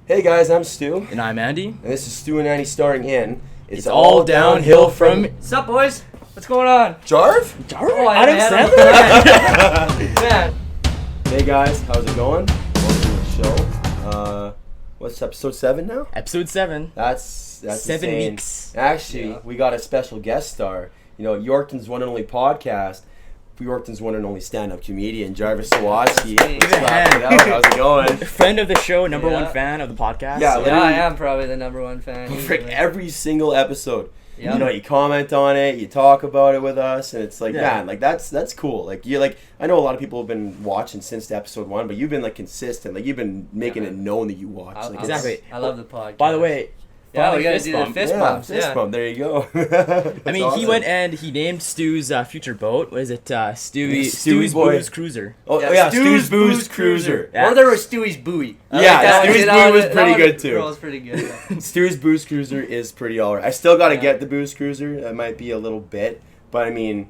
Hey guys, I'm Stu. And I'm Andy. And this is Stu and Andy starring in It's all downhill from... What's up, boys? What's going on? Jarv? Oh, Adam Sandler? Man. Hey guys, how's it going? Welcome to the show. What's episode 7 now? Episode 7. That's 7 insane. weeks. Actually, Yeah. we got a special guest star. You know, Yorkton's one and only podcast. Yorkton's one and only stand-up comedian, Jarvis. Give it a hand. How's it going? Friend of the show, number Yeah. one fan of the podcast. Yeah, Yeah, I am probably the number one fan. Frick, easily. every single episode. Yeah. You know, you comment on it, you talk about it with us, and it's like, Yeah. man, like that's cool. Like you like, I know a lot of people have been watching since episode 1, but you've been like consistent. Like you've been making it known that you watch. Like, Exactly. I love the podcast. By the way, yeah, we finally gotta fist do the bump. fist yeah, bumps. fist Yeah. bump. There you go. I mean, he went and he named Stu's future boat. Was it Stewie's Stewie's boy. Booze Cruiser? Oh Yeah, yeah, Stew's Stew's Booze Booze Cruiser. Yeah. Or there was Stewie's Buoy. I Yeah, like that Stewie's one. Buoy That was one- pretty that good, one too. rolls pretty good. Yeah. Stew's Booze Cruiser is pretty alright. I still gotta Yeah. get the Booze Cruiser. That might be a little bit, but I mean,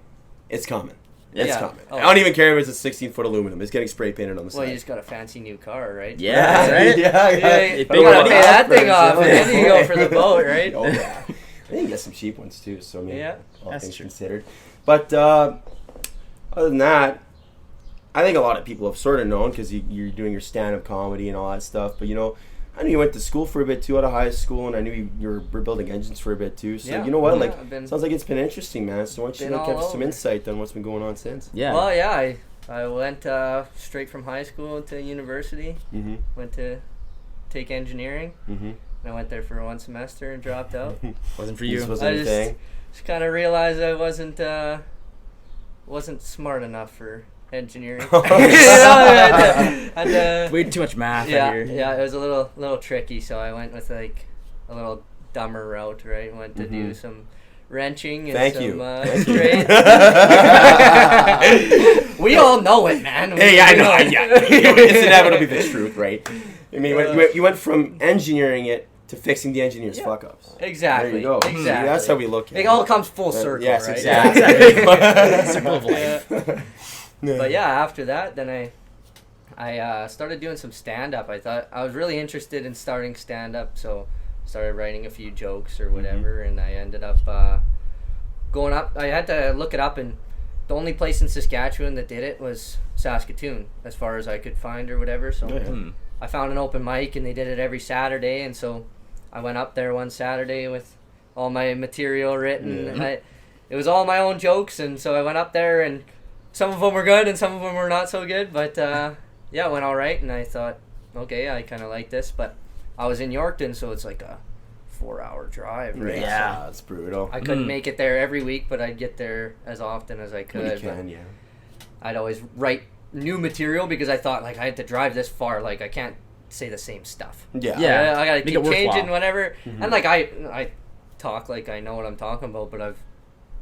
it's coming. It's Yeah. coming. Oh. I don't even care if it's a 16-foot aluminum. It's getting spray painted on the Well, you side. just got a fancy new car, right? Yeah, right? yeah, Yeah, It you big gotta one. pay that thing Yeah. off, and then you go for the boat, right? Oh yeah. I think you get some cheap ones too. So I mean, Yeah. all That's things true. considered. But other than that, I think a lot of people have sort of known because you're doing your stand-up comedy and all that stuff. But you know, I knew you went to school for a bit too, out of high school, and I knew you were building engines for a bit too. So Yeah. you know what, Yeah, like, I've been- sounds like it's been interesting, man. So why don't you Been like have all some over. insight on what's been going on since? Yeah. Well, yeah, I went straight from high school to university. Mm-hmm. Went to take engineering. Mm-hmm. And I went there for 1 semester and dropped out. Wasn't for you. This was I anything. just kind of realized I wasn't smart enough for engineering. You know, I had to- Way too much math yeah, out here. yeah, it was a little tricky, so I went with like a little dumber route, right? Went to do Mhm. some wrenching and Thank some you. Thank you. trades. We all know it, man. Hey, I We know. it. Yeah, it's inevitably the truth, right? I mean, Uh, you went from engineering it to fixing the engineer's Yeah. fuck-ups. Exactly. There you go. Exactly. See, that's how we look at it. It all comes full circle, Yes, right? exactly. Circle of life. But yeah, after that, then I started doing some stand-up. I thought I was really interested in starting stand-up, so started writing a few jokes or whatever, and I ended up going up. I had to look it up, and the only place in Saskatchewan that did it was Saskatoon, as far as I could find or whatever. So Yeah. Hmm. I found an open mic, and they did it every Saturday, and so I went up there one Saturday with all my material written. Yeah. It was all my own jokes, and so I went up there, and some of them were good, and some of them were not so good, but yeah, it went all right, and I thought, okay, I kind of like this, but I was in Yorkton, so it's like a 4-hour drive, right? Yeah. That's brutal. I couldn't Mm. make it there every week, but I'd get there as often as I could. You but can, yeah. I'd always write new material because I thought, like, I had to drive this far, like, I can't say the same stuff. Yeah. Yeah. I gotta Make keep it worthwhile. changing whatever. Mhm. And like I talk like I know what I'm talking about, but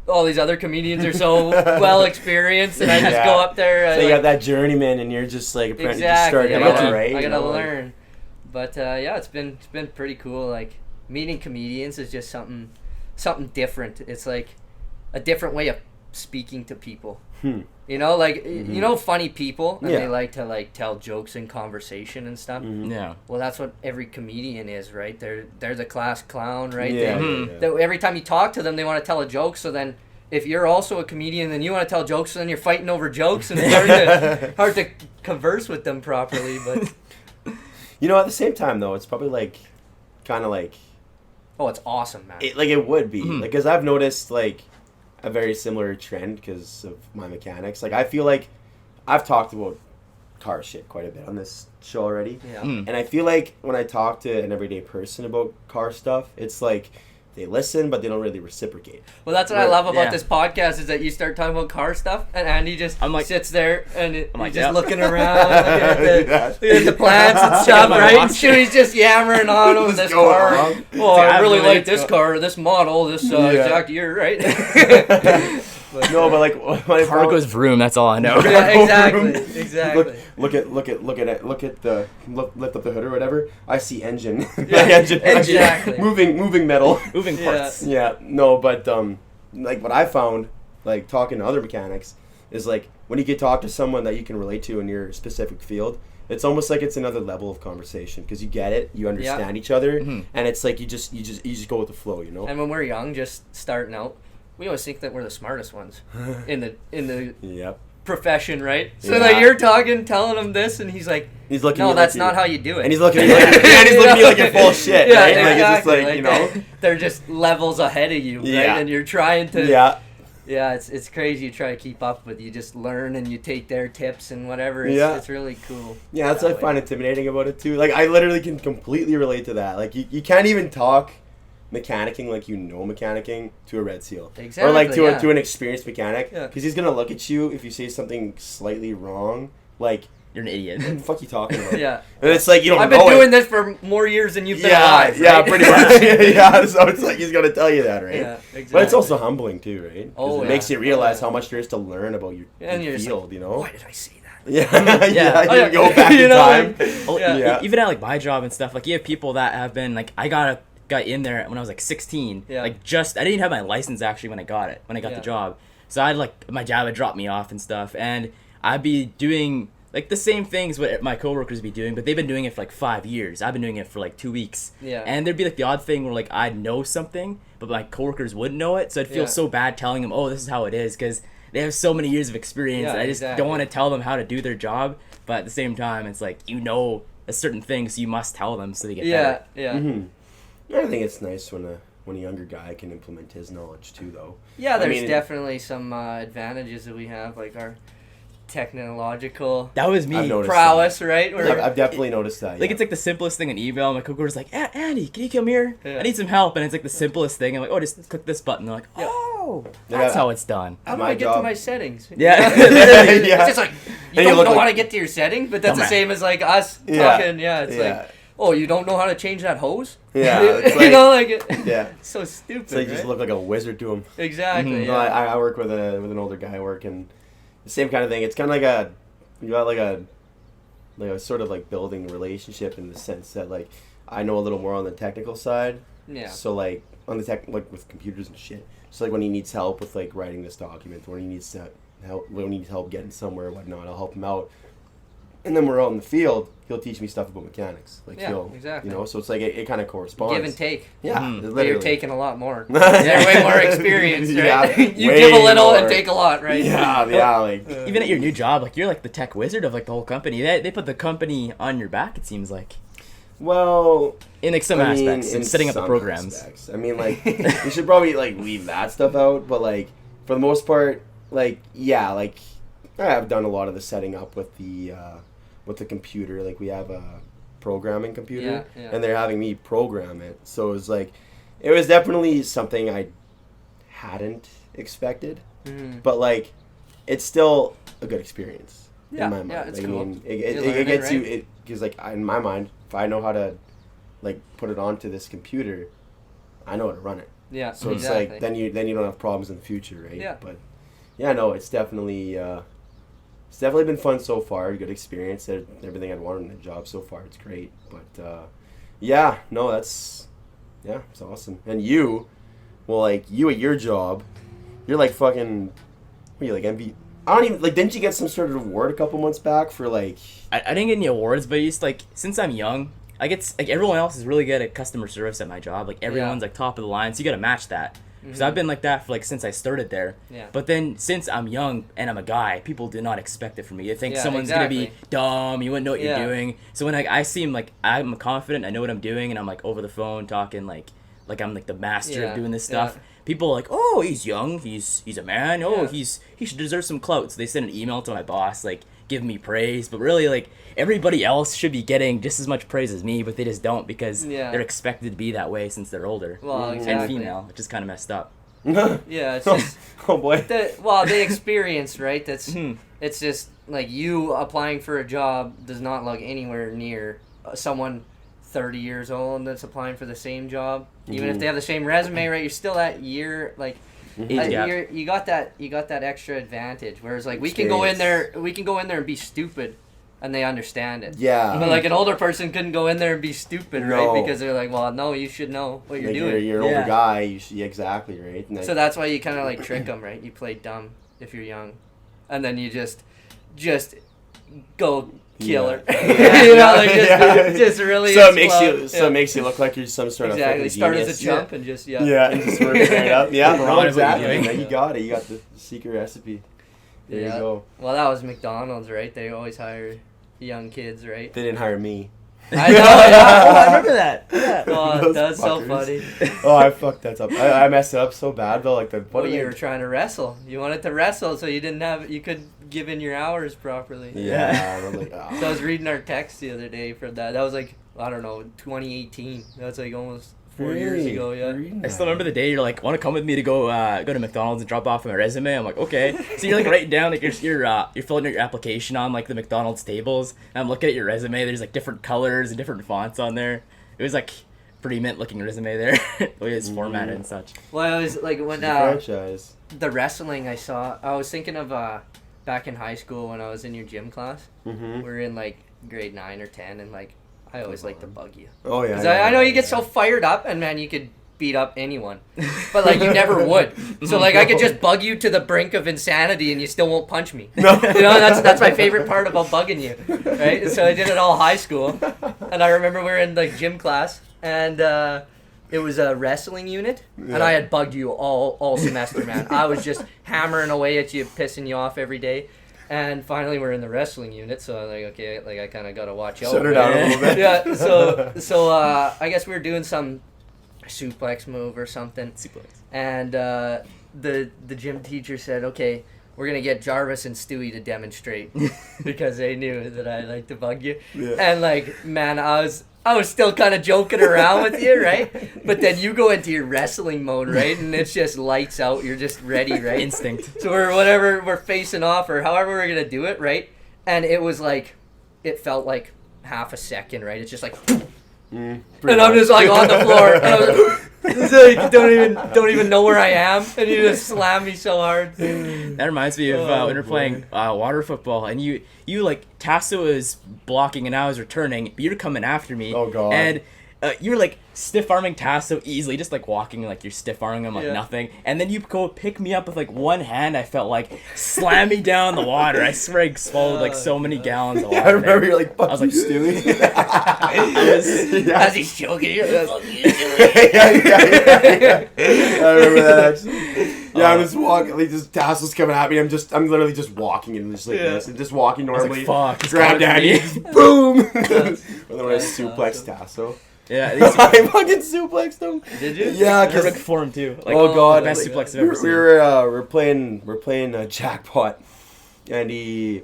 all these other comedians are so well experienced, and I just Yeah. go up there. So you like, got that journeyman, and you're just like apprentice, just exactly. starting I out, gotta, right? I You gotta know, like- learn. But yeah, it's been pretty cool. Like meeting comedians is just something different. It's like a different way of speaking to people. You know, like you know, funny people, and Yeah. they like to like tell jokes in conversation and stuff. Mhm. Yeah. Well, that's what every comedian is, right? They're the class clown, right? Yeah, They- yeah, Mhm. yeah. every time you talk to them, they want to tell a joke. So then, if you're also a comedian, then you want to tell jokes. So then you're fighting over jokes, and it's hard to converse with them properly. But You know, at the same time though, it's probably like, kind of like, oh, it's awesome, man. it would be Mhm. like, because I've noticed like a very similar trend because of my mechanics. Like I feel like I've talked about car shit quite a bit on this show already. Yeah. Mm. And I feel like when I talk to an everyday person about car stuff, it's like they listen, but they don't really reciprocate. Well, that's what I Right, love about yeah. this podcast is that you start talking about car stuff, and Andy just I'm like- sits there and I'm he's like, just yep. looking around, looking at the, Yeah. looking at the plants and Look stuff, at my right? watch. And Chewy's just yammering on with Just this going car. on. Oh, I Yeah, really really, like this car, this model, this Yeah. exact year, right? No, but like when I Car found- goes vroom. That's all I know. Yeah, exactly, Look, exactly. look at the lift up the hood or whatever. I see engine. Yeah, engine. exactly. moving metal. Moving Yeah. parts. Yeah, no, but like what I found, like talking to other mechanics, is like when you can talk to someone that you can relate to in your specific field, it's almost like it's another level of conversation because you get it, you understand each other, and it's like you just go with the flow, you know. And when we're young, just starting out, we always think that we're the smartest ones in the Yep. profession, right? So like you're telling him this, and he's like, he's looking. No, that's not how you do it. And he's looking at me like, and he's looking at me like you're full of shit, yeah, right? exactly. Like, it's just like, you know, they're just levels ahead of you, right? And you're trying to. Yeah, it's crazy. You try to keep up with. You just learn and you take their tips and whatever. It's really cool. Yeah, that's what I find intimidating about it too. Like I literally can completely relate to that. Like you can't even talk mechanicking like mechanicking to a red seal. Exactly. Or like to an experienced mechanic. Because he's gonna look at you if you say something slightly wrong. Like you're an idiot. What the fuck you talking about? Yeah. And it's like you don't I've know been doing this for more years than you've been alive. Right? Yeah, pretty much. Yeah, so it's like he's gonna tell you that, right? Yeah, exactly. But it's also humbling too, right? Oh, it makes you realize how much there is to learn about your field, like, you know? Why did I say that? You go back in time. Even at like my job and stuff, like you have people that have been like, I got in there when I was like 16. Like I didn't even have my license actually when I got the job. So I'd like, my dad would drop me off and stuff, and I'd be doing like the same things what my coworkers be doing, but they've been doing it for like 5 years. I've been doing it for like 2 weeks. Yeah. And there'd be like the odd thing where like I'd know something, but my coworkers wouldn't know it. So I'd feel so bad telling them, oh, this is how it is, because they have so many years of experience. And I just don't want to tell them how to do their job. But at the same time, it's like, you know a certain thing, so you must tell them so they get better. Yeah. I think it's nice when a younger guy can implement his knowledge too, though. Yeah, there's definitely some advantages that we have, like our technological prowess, right? I've definitely noticed that. Like it's like the simplest thing in email. My coworker's like, Andy, can you come here? I need some help, and it's like the simplest thing. I'm like, oh, just click this button. They're like, oh, that's how it's done. How do I get to my settings? Yeah, it's just like you don't know how to get to your settings, but that's the same as like us talking. Yeah, it's like, oh, you don't know how to change that hose? Yeah, it's like, you know, like it's so stupid. It's like you just look like a wizard to him. Exactly. No, I work with an older guy. And the same kind of thing. It's kind of like you got like a sort of like building relationship in the sense that like I know a little more on the technical side. Yeah. So like on the like with computers and shit. So like when he needs help with like writing this document, when he needs help getting somewhere or whatnot, I'll help him out. And then we're out in the field, he'll teach me stuff about mechanics. Like exactly. You know, so it's like it kind of corresponds. Give and take. Yeah, But you're taking a lot more. You're way more experienced, right? You way give a little more. and take a lot, right? Yeah, like even at your new job, like you're like the tech wizard of like the whole company. They put the company on your back, it seems like. Well, in like some aspects, in setting up the programs. Aspects. I mean, like we should probably like leave that stuff out, but like for the most part, like like I have done a lot of the setting up with the computer. Like we have a programming computer, and they're having me program it. So it was definitely something I hadn't expected, but like it's still a good experience in my mind. Yeah, it's like, cool. I mean, it gets you because like in my mind, if I know how to like put it onto this computer, I know how to run it. Yeah. So it's like then you don't have problems in the future, right? Yeah. But yeah, no, it's definitely been fun so far. Good experience. Everything I'd wanted in the job so far. It's great. But it's awesome. And you at your job, you're like fucking. What are you like MVP? I don't even like. Didn't you get some sort of award a couple months back for like? I didn't get any awards, but it's like since I'm young, I get like everyone else is really good at customer service at my job. Like everyone's like top of the line, so you got to match that. Because I've been like that for like since I started there. Yeah. But then since I'm young and I'm a guy, people do not expect it from me. They think someone's gonna be dumb. You wouldn't know what you're doing. So when I seem like I'm confident, I know what I'm doing, and I'm like over the phone talking like I'm like the master of doing this stuff. People are like, oh, he's young, he's a man. Oh, he should deserve some clout. So they send an email to my boss like give me praise, but really like everybody else should be getting just as much praise as me, but they just don't because they're expected to be that way since they're older and female, which is kind of messed up. Yeah, it's just oh boy. The experience, right? That's it's just like you applying for a job does not look anywhere near someone 30 years old that's applying for the same job. Even if they have the same resume, right? You're still at year like. You got that extra advantage. Whereas like we can go in there and be stupid, and they understand it. Yeah. But like an older person couldn't go in there and be stupid, right? Because they're like, well, no, you should know what you're doing. You're an older guy. You should, exactly right. So that's why you kind of like trick them, right? You play dumb if you're young, and then you just go killer. Yeah. You know, like just really. So it makes you look like you're some sort of exactly. Start genius. as a chump and just and just work your way up. Yeah, Proud of what you're exactly. doing. You got it. You got the secret recipe. There you go. Well, that was McDonald's, right? They always hire young kids, right? They didn't hire me. I know. Yeah. Oh, I remember that. Yeah. Oh, that's so funny. Oh, I fucked that up. I messed it up so bad though. Like you were trying to wrestle. You wanted to wrestle, so you could give in your hours properly. Yeah. I was like, oh. So I was reading our text the other day from that. That was like, I don't know, 2018. That's like almost 4 years ago. Yeah. I still remember the day you're like, want to come with me to go to McDonald's and drop off my resume? I'm like, okay. So you're like writing down like you're filling out your application on like the McDonald's tables. And I'm looking at your resume. There's like different colors and different fonts on there. It was like pretty mint looking resume there. The way it's formatted and such. Well, I was like when franchise. The wrestling I saw. I was thinking of back in high school when I was in your gym class. Mm-hmm. We were in like grade 9 or 10, and like I always like to bug you. Oh yeah. 'Cause I know you get so fired up, and man, you could beat up anyone, but like you never would. So like I could just bug you to the brink of insanity, and you still won't punch me. No. You know, that's my favorite part about bugging you, right? So I did it all high school, and I remember we were in like gym class, and it was a wrestling unit, and I had bugged you all semester, man. I was just hammering away at you, pissing you off every day. And finally, we're in the wrestling unit, so I'm like, okay, like I kind of gotta watch out. Shut her down a little bit. Yeah, so I guess we were doing some suplex move or something. Suplex. And the gym teacher said, okay, we're gonna get Jarvis and Stewie to demonstrate because they knew that I like to bug you. Yeah. And like, man, I was still kind of joking around with you, right? But then you go into your wrestling mode, right? And it's just lights out. You're just ready, right? Instinct. So we're facing off or however we're going to do it, right? And it was like, it felt like half a second, right? It's just like, and I'm just like on the floor. And I was like, it's like, don't even know where I am. And you just slam me so hard. That reminds me of when we were playing water football, and you like Tasso is blocking and I was returning, but you're coming after me. Oh god. And you were like stiff arming Tasso easily, just like walking like you're stiff arming him like nothing. And then you go pick me up with like one hand. I felt like slam me down the water. I swear I swallowed like so many gallons of water. I remember you're like, fuck I was you, like, Stewie. As he's choking you. yeah. I remember that actually. Yeah, I'm just walking. Like, this tassel's coming at me. I'm literally just walking and just like this, and just walking normally. Like, fuck. Grab daddy, boom. And then when I suplex Tasso. Yeah, I fucking suplexed him. Did you? Yeah, because perfect form too. Like, oh god, best like, suplex I've ever seen. we're playing jackpot, and he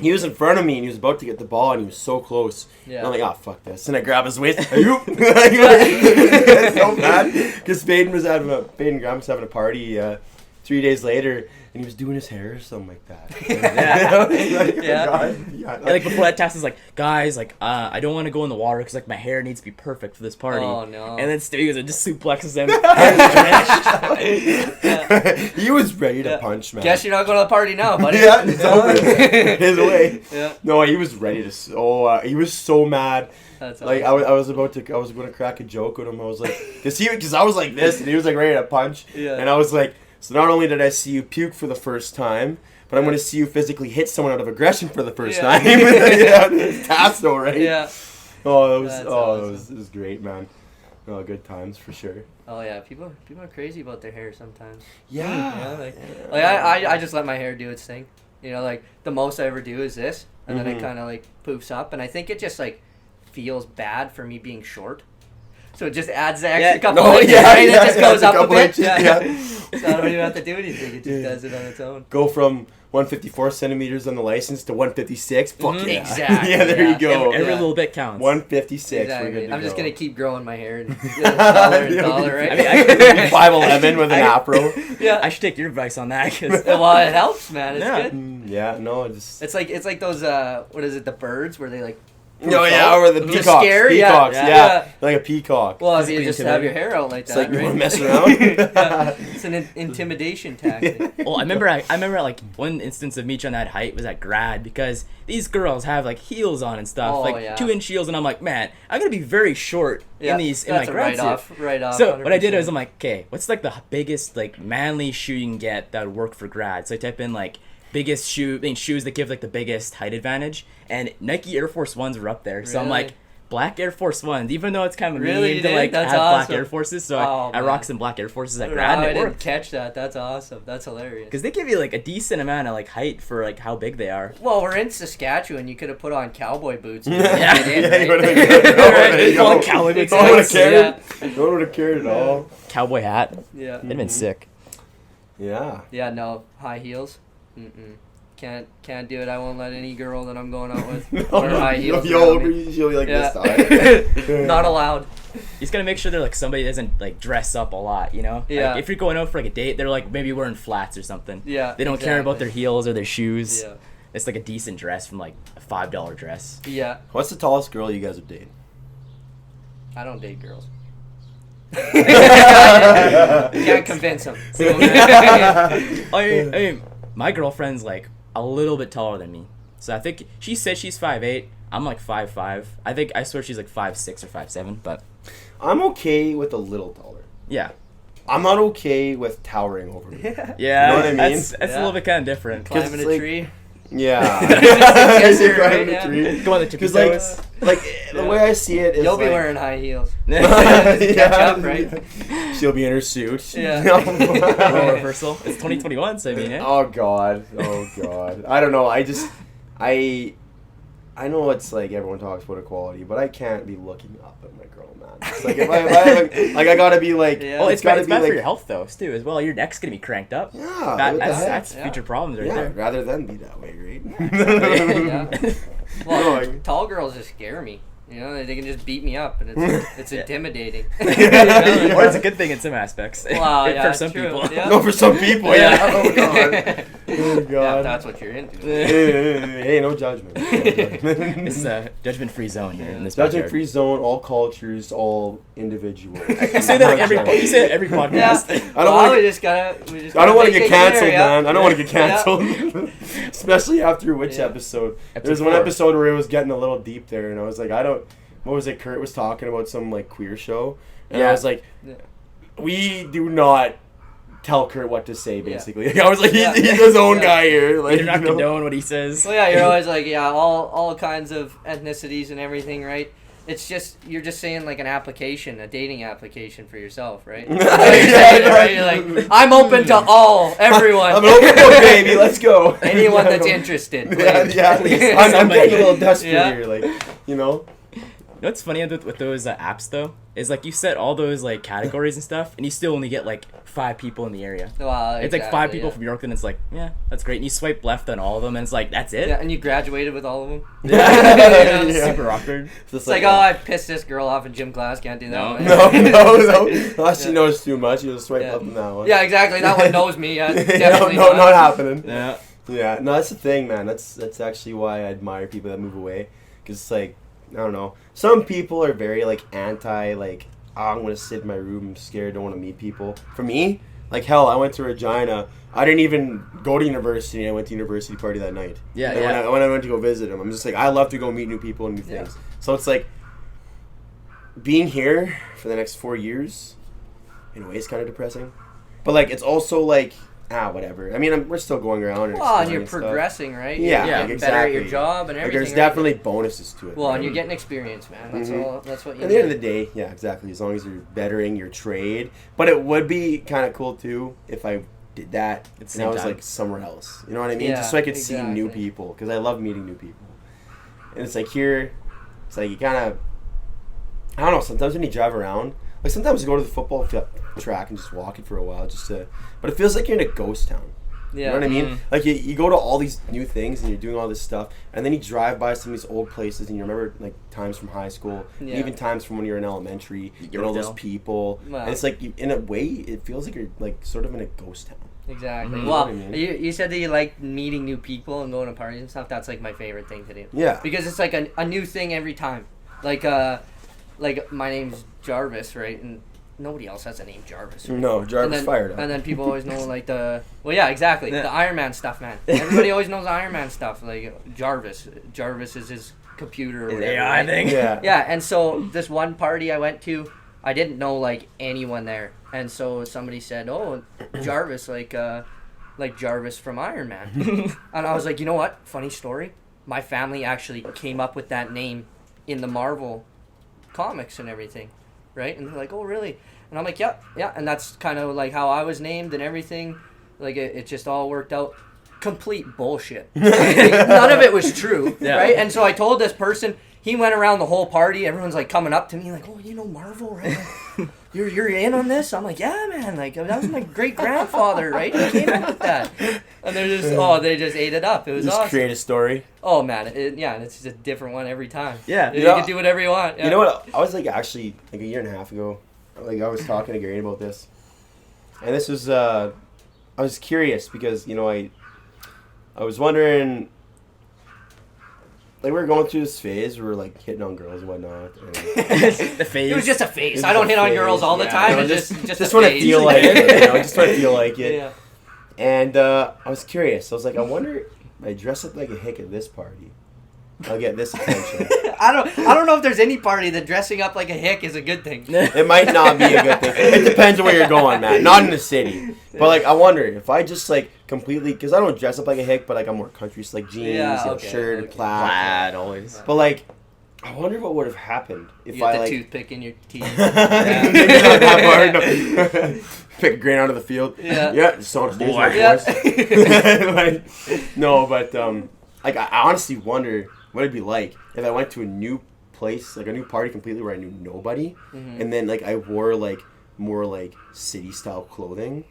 was in front of me and he was about to get the ball and he was so close. Yeah. And I'm like, oh fuck this, and I grab his waist. It's so bad because Baden and Graham was having a party 3 days later. And he was doing his hair or something like that. Like before that test is like, guys, like I don't want to go in the water because like my hair needs to be perfect for this party. Oh no! And then Stewie goes and just suplexes him. He was ready to punch, man. Guess you're not going to the party now, buddy. Yeah, it's over. His way. Yeah. No, he was ready to. He was so mad. That's like awesome. I was going to crack a joke with him. I was like, because I was like this and he was like ready to punch. Yeah. And I was like. So not only did I see you puke for the first time, but I'm going to see you physically hit someone out of aggression for the first time. Yeah, it's Tasso, right? Yeah. Oh, it was great, man. Oh, good times for sure. Oh yeah, people are crazy about their hair sometimes. Yeah. I just let my hair do its thing. You know, like the most I ever do is this, and then it kind of like poofs up, and I think it just like feels bad for me being short. So it just adds the extra couple inches, right? It just goes up a bit. Yeah. So I don't even have to do anything. It just does it on its own. Go from 154 centimeters on the license to 156. Fuck yeah. Exactly. Yeah, there you go. Every little bit counts. 156. Exactly. We're good to I'm just go. going to keep growing my hair and taller and taller, right? I mean, I could 5'11" with an afro. Yeah. I should take your advice on that. Cause well, it helps, man. It's good. Yeah, no, it's like those, what is it, the birds where they like... Oh yeah, or the peacocks. Scary? Peacocks, Yeah. like a peacock. Well, if you just have your hair out like that, it's like right? you want to mess around. It's an intimidation tactic. Well, I remember like one instance of me trying that height was at grad because these girls have like heels on and stuff, 2-inch heels, and I'm like, man, I'm gonna be very short in my grad suit. Right off. So 100%. what I did was I'm like, okay, what's like the biggest like manly shoe you can get that would work for grad? So I type in like biggest shoes that give like the biggest height advantage, and Nike Air Force Ones were up there. So I'm like, black Air Force Ones, even though it's kind of mean to like have black Air Forces, so I rock some black Air Forces at grad. I didn't catch that. That's awesome. That's hilarious. Because they give you like a decent amount of like height for like how big they are. Well, we're in Saskatchewan. You could have put on cowboy boots. You would have been good. Cowboy boots. No one would have cared at all. Cowboy hat. Yeah. It'd been sick. Yeah. Yeah. No high heels. Can't do it. I won't let any girl that I'm going out with wear high heels. She'll be like this time. Not allowed. You just gotta make sure they're like somebody that doesn't like dress up a lot, you know? Yeah. Like, if you're going out for like a date, they're like maybe wearing flats or something. Yeah. They don't care about their heels or their shoes. Yeah. It's like a decent dress from like a $5 dress. Yeah. What's the tallest girl you guys have dated? I don't date girls. Can't convince them. I mean, my girlfriend's like a little bit taller than me. So I think she said she's 5'8". I'm like 5'5". I swear she's like 5'6" or 5'7", but I'm okay with a little taller. yeah. I'm not okay with towering over me. Yeah, you know what I mean? That's a little bit kind of different. Climbing a tree. Yeah. Climbing a tree. Go on the tippy Because toes. the way I see it is You'll be like, wearing high heels. Catch up, right? She'll be in her suit. Yeah. Role reversal. It's 2021, so I mean, Oh god. I don't know. I know it's like everyone talks about equality, but I can't be looking up at my girl, man. It's like if I gotta be like, Yeah. Well, it's bad like, for your health though, too, as well. Your neck's gonna be cranked up. Yeah, That's future problems right there. rather than be that way, right? Yeah. Well, tall girls just scare me. You know, they can just beat me up, and it's intimidating. Or it's a good thing in some aspects. Well, yeah, for some true. people. Yeah. No, for some people, yeah. Oh god. Oh god. Yeah, if that's what you're into. Hey, no judgment. It's a judgment-free zone here in this Judgment-free zone, all cultures, all individuals. You say that every podcast. Yeah. I don't want to get canceled, man. I don't want to get canceled. Especially after which episode. There's one episode where it was getting a little deep there, and I was like, what was it? Kurt was talking about some like queer show, and I was like, we do not tell Kurt what to say, basically. I was like, he's his own guy here. Like, You're not condone what he says. Well, yeah, you're always like, all kinds of ethnicities and everything, right? It's just, you're just saying like a dating application for yourself, right? Right? You're like, I'm open to everyone. I'm an open book, baby. Let's go. Anyone that's interested. I'm getting a little desperate here, like, you know. You know what's funny with those apps though is like you set all those like categories and stuff, and you still only get like 5 people in the area. Well, it's like 5 people from York, and it's like, yeah, that's great. And you swipe left on all of them, and it's like, that's it. Yeah, and you graduated with all of them. Super awkward. It's like, I pissed this girl off in gym class. Can't do that. No. Unless she knows too much, you'll swipe left on that one. Yeah, exactly. That one knows me. Yeah, definitely not happening. Yeah. Yeah. No, that's the thing, man. That's actually why I admire people that move away, because it's like, I don't know. Some people are very like anti, like, I'm gonna sit in my room, I'm scared, don't want to meet people. For me, like, hell, I went to Regina. I didn't even go to university. I went to university party that night. Yeah. When I went to go visit him, I'm just like, I love to go meet new people and new things. So it's like, being here for the next 4 years, in a way, is kind of depressing. But like, it's also like, whatever. I mean, we're still going around. And you're progressing, right? Yeah, you're getting better at your job and everything. There's definitely bonuses to it. Well, and you're getting experience, man. That's all. That's what you. At the end of the day, yeah, exactly. As long as you're bettering your trade, but it would be kind of cool too if I did that and I was like somewhere else. You know what I mean? Just so I could see new people, because I love meeting new people. And it's like here, it's like you kind of, I don't know. Sometimes when you drive around. Like, sometimes you go to the football track and just walk it for a while but it feels like you're in a ghost town. Yeah. You know what I mean? Like, you go to all these new things and you're doing all this stuff, and then you drive by some of these old places and you remember, like, times from high school, even times from when you were in elementary, you know, those people. Wow. And it's like, in a way, it feels like you're, like, sort of in a ghost town. Exactly. Well, I mean? you said that you like meeting new people and going to parties and stuff. That's, like, my favorite thing to do. Yeah. Because it's, like, a new thing every time. Like, my name's Jarvis, right? And nobody else has the name Jarvis. Right? No, Jarvis fired up. And then people always know, like, exactly. The Iron Man stuff, man. Everybody always knows Iron Man stuff. Like, Jarvis is his computer or whatever. AI thing. Yeah. Yeah, and so this one party I went to, I didn't know, like, anyone there. And so somebody said, oh, Jarvis, like, like Jarvis from Iron Man. And I was like, you know what? Funny story. My family actually came up with that name in the Marvel comics and everything, right? And they're like, oh, really? And I'm like, yeah. And that's kind of like how I was named and everything. Like, it just all worked out. Complete bullshit. None of it was true, right? And so I told this person, he went around the whole party. Everyone's like coming up to me like, oh, you know Marvel, right? Like, you're in on this? I'm like, yeah, man. Like, that was my great grandfather, right? He came up with that. And they just ate it up. It was just awesome. Create a story. Oh man, and it's just a different one every time. Yeah, you can do whatever you want. Yeah. You know what? I was like actually like a year and a half ago. Like I was talking to Gary about this, and this was I was curious because I was wondering. Like, we were going through this phase where we were, like, hitting on girls and whatnot. And the phase. It was just a phase. I don't hit on girls all the time. It's just want to feel like it. Just want to feel like it. Yeah. And I was curious. I was like, I wonder if I dress up like a hick at this party, I'll get this attention. I don't know if there's any party that dressing up like a hick is a good thing. It might not be a good thing. It depends on where you're going, man. Not in the city. But, like, I wonder if I just, like, completely... Because I don't dress up like a hick, but, like, I'm more country. So, like, jeans, shirt, plaid. Always. But, like, I wonder what would have happened if you had I, the like... toothpick in your teeth. Maybe not that hard. No. Pick a grain out of the field. Yeah. Yeah, just on stage, my boys. No, but, like, I honestly wonder what it'd be like if I went to a new place, like, a new party completely where I knew nobody, and then, like, I wore, like, more, like, city-style clothing,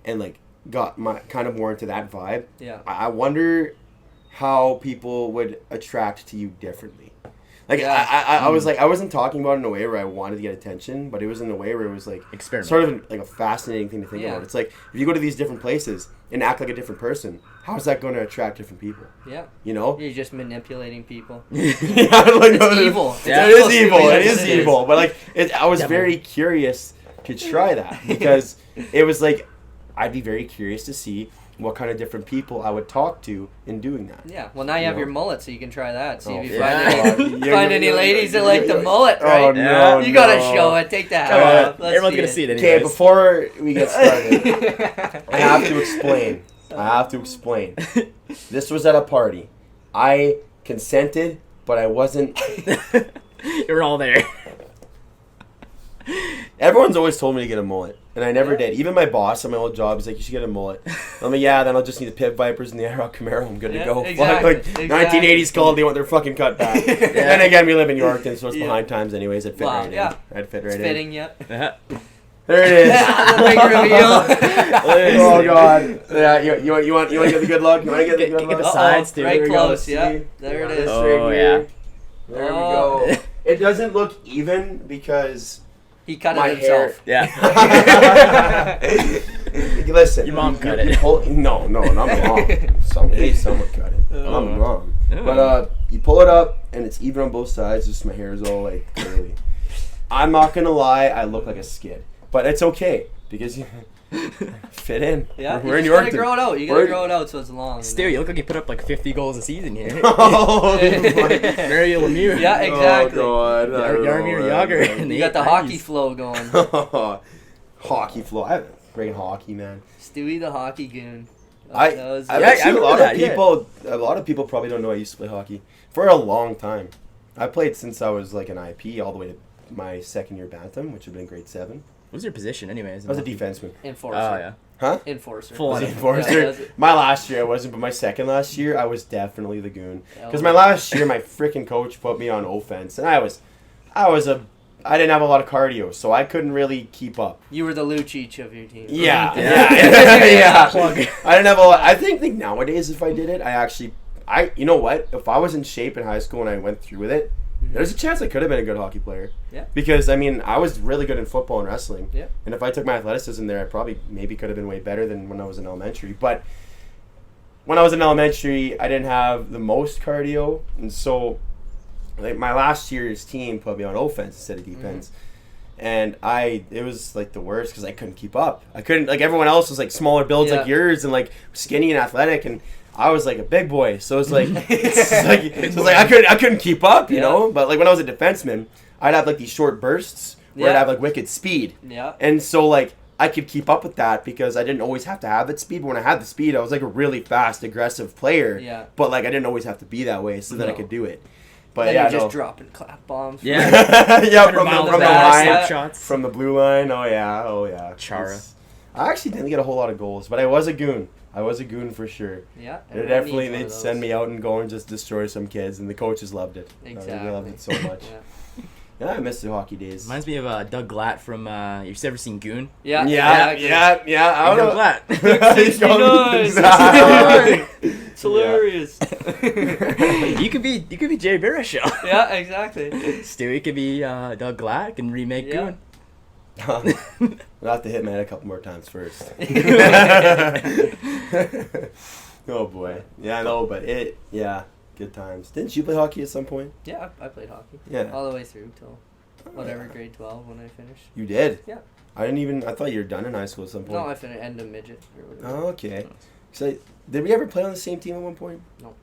and, like, got my kind of more into that vibe. Yeah. I wonder how people would attract to you differently. Like, I was like, I wasn't talking about it in a way where I wanted to get attention, but it was in a way where it was like sort of like a fascinating thing to think about. It's like, if you go to these different places and act like a different person, how is that going to attract different people? Yeah. You know? You're just manipulating people. Like, it's evil. Yeah. It is evil. It is evil. But, like, I was very curious to try that because it was like, I'd be very curious to see what kind of different people I would talk to in doing that. Yeah. Well, now you have your mullet, so you can try that. See if you find any ladies that like the mullet, right? Oh, no, you gotta show it. Take that. Everyone's gonna see it anyways. Okay, before we get started, I have to explain. This was at a party. I consented, but I wasn't... You were all there. Everyone's always told me to get a mullet, and I never did. Even my boss at my old job, he's like, you should get a mullet. I'm like, yeah, then I'll just need the Pit Vipers and the IROC Camaro. I'm good to go. Exactly, like 1980s called, they want their fucking cut back. And again, we live in Yorkton, so it's behind times anyways. I'd fit right in. I'd fit right in. Fitting, yep. There it is. The big reveal. Oh, God. Yeah, you want to get the good luck? You want to get the good luck? Get the sides, too. Right close, yeah. There it is. Oh, yeah. There we go. It doesn't look even because... He cut it himself. Yeah. Listen. Your mom cut it. No, not my mom. Someone cut it. Not my mom. But you pull it up, and it's even on both sides. Just my hair is all, like, curly. I'm not going to lie. I look like a skid. But it's okay, because you fit in. Yeah, we're in Yorkton. You gotta grow it out so it's long. Still, you look like you put up like 50 goals a season here. Oh, Mario Lemieux. Yeah, exactly. Oh, God. Yarmir Yager. You got the hockey flow going. Hockey flow. I haven't played hockey, man. Stewie the hockey goon. I a lot of people probably don't know I used to play hockey for a long time. I played since I was like an IP all the way to my second year Bantam, which would have been grade 7. What was your position, anyways? I was a defenseman. Enforcer. Oh, yeah. Huh? Enforcer. Full on enforcer. My last year I wasn't, but my second last year I was definitely the goon. Because my last year my freaking coach put me on offense, and I didn't have a lot of cardio, so I couldn't really keep up. You were the Lucic of your team. Yeah. Yeah. I didn't have a lot. I think nowadays if I did it, you know what? If I was in shape in high school and I went through with it, there's a chance I could have been a good hockey player. Yeah. Because, I mean, I was really good in football and wrestling. Yeah. And if I took my athleticism there, I maybe could have been way better than when I was in elementary. But when I was in elementary, I didn't have the most cardio. And so, like, my last year's team put me on offense instead of defense. And it was, like, the worst because I couldn't keep up. I couldn't, like, everyone else was, like, smaller builds like yours and, like, skinny and athletic. And I was like a big boy, so it was like, I couldn't keep up, you know. But like when I was a defenseman, I'd have like these short bursts where I'd have like wicked speed. Yeah. And so like I could keep up with that because I didn't always have to have that speed. But when I had the speed, I was like a really fast, aggressive player. Yeah. But like I didn't always have to be that way, so then I could do it. But then yeah, you're just dropping clap bombs. Yeah. Yeah, from the line, shots. from the blue line. Oh yeah. Chara. I actually didn't get a whole lot of goals, but I was a goon. I was a goon for sure. Yeah. They'd send me out and go and just destroy some kids, and the coaches loved it. Exactly. They loved it so much. Yeah, I miss the hockey days. Reminds me of Doug Glatt from. You've ever seen Goon? Yeah. I don't know. Doug Glatt. It's hilarious. You could be Jerry Baruchel. Yeah, exactly. Stewie could be Doug Glatt. Can remake Goon. I'll have to hit man a couple more times first. Oh boy. Yeah, I know, but good times. Didn't you play hockey at some point? Yeah, I played hockey. Yeah. All the way through till grade 12 when I finished. You did? Yeah. I thought you were done in high school at some point. No, I finished end of midget or whatever. Oh, okay. So, did we ever play on the same team at one point? No.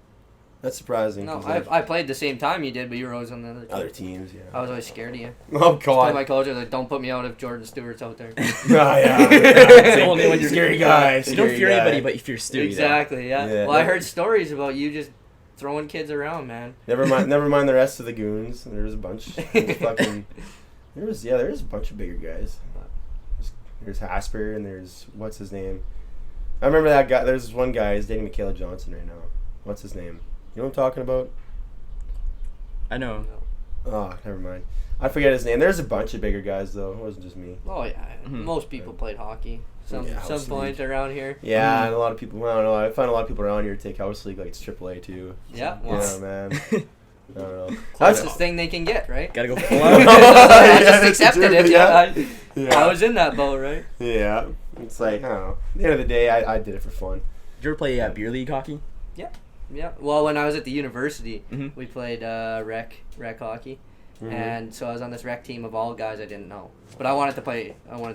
That's surprising. No, I played the same time you did, but you were always on the other teams. Yeah. I was always scared of you. Oh, God. God. My coach was like, don't put me out if Jordan Stewart's out there. It's the only one you're scary guy. You don't fear anybody, but you fear Stewie. Exactly, yeah. Well, I heard stories about you just throwing kids around, man. Never mind the rest of the goons. There was a bunch. There was a bunch of bigger guys. There's Hasper and there's what's his name? I remember that guy. There's this one guy. He's dating Michaela Johnson right now. What's his name? You know what I'm talking about? I know. Oh, never mind. I forget his name. There's a bunch of bigger guys though. It wasn't just me. Oh yeah, most people played hockey. Some point around here. Yeah, and a lot of people. I don't know. I find a lot of people around here take house league like it's AAA too. Yeah. Yeah, man. I don't know. Closest thing they can get, right? Gotta go full out. I just accepted it. Yeah. I was in that boat, right? Yeah. It's like, I don't know. At the end of the day, I did it for fun. Did you ever play beer league hockey? Yeah. Well, when I was at the university, we played rec hockey. And so I was on this rec team of all guys I didn't know. But I wanted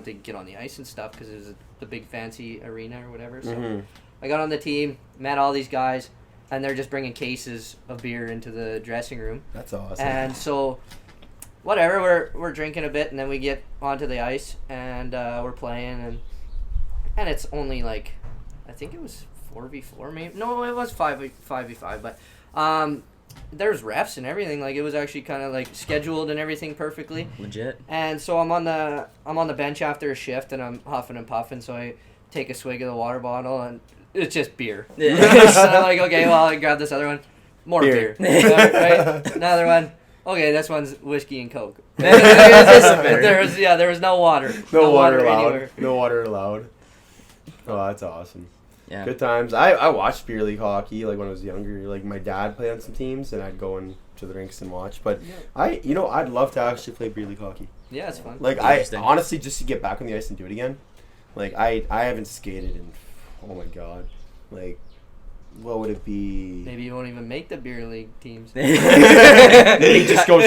to get on the ice and stuff because it was the big fancy arena or whatever. So I got on the team, met all these guys, and they're just bringing cases of beer into the dressing room. That's awesome. And so, whatever, we're drinking a bit, and then we get onto the ice, and we're playing, and it's only like, I think it was 4v4 maybe. No, it was 5v5, but there's refs and everything. Like it was actually kind of like scheduled and everything perfectly. Legit. And so I'm on the bench after a shift, and I'm huffing and puffing. So I take a swig of the water bottle, and it's just beer. So I'm like, okay, well, I grab this other one. More beer. Right? Another one. Okay, this one's whiskey and Coke. There was no water. No water allowed. Anywhere. No water allowed. Oh, that's awesome. Yeah. Good times. I watched beer league hockey like when I was younger. Like my dad played on some teams, and I'd go to the rinks and watch. But I'd love to actually play beer league hockey. Yeah, it's fun. Like I honestly just to get back on the ice and do it again. Like I haven't skated in, oh my god, like what would it be? Maybe you won't even make the beer league teams. He just goes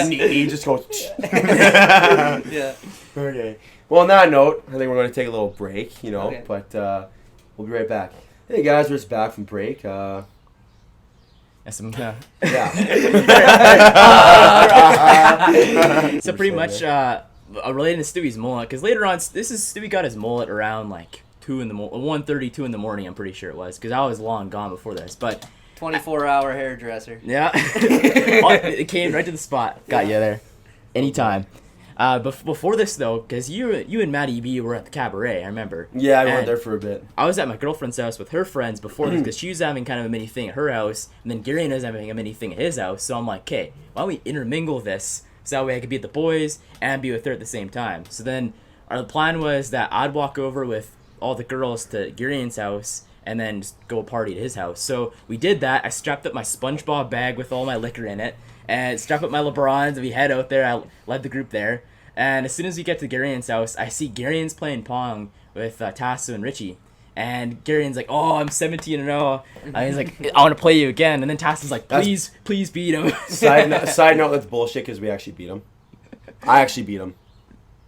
He just goes. Yeah. Okay. Well, on that note, I think we're going to take a little break. Okay. But we'll be right back. Hey guys, we're just back from break. Yeah. So pretty much related to Stewie's mullet, because later on, Stewie got his mullet around like 1:30, 2 in the morning. I'm pretty sure it was, because I was long gone before this. But 24-hour hairdresser. Yeah, it came right to the spot. Got you there, anytime. Before this though, because you and Maddie B were at the cabaret, I remember. Yeah, I went there for a bit. I was at my girlfriend's house with her friends before this, because she was having kind of a mini thing at her house, and then Gary was having a mini thing at his house. So I'm like, okay, why don't we intermingle this, so that way I could be at the boys and be with her at the same time. So then our plan was that I'd walk over with all the girls to Gary's house, and then just go party at his house. So we did that. I strapped up my SpongeBob bag with all my liquor in it, and strapped up my LeBrons, and we head out there. I led the group there. And as soon as we get to Gary's house, I see Gary's playing Pong with Tasso and Richie. And Gary's like, oh, I'm 17-0. And he's like, I want to play you again. And then Tasso's like, please beat him. Side note, that's bullshit, because we actually beat him. I actually beat him.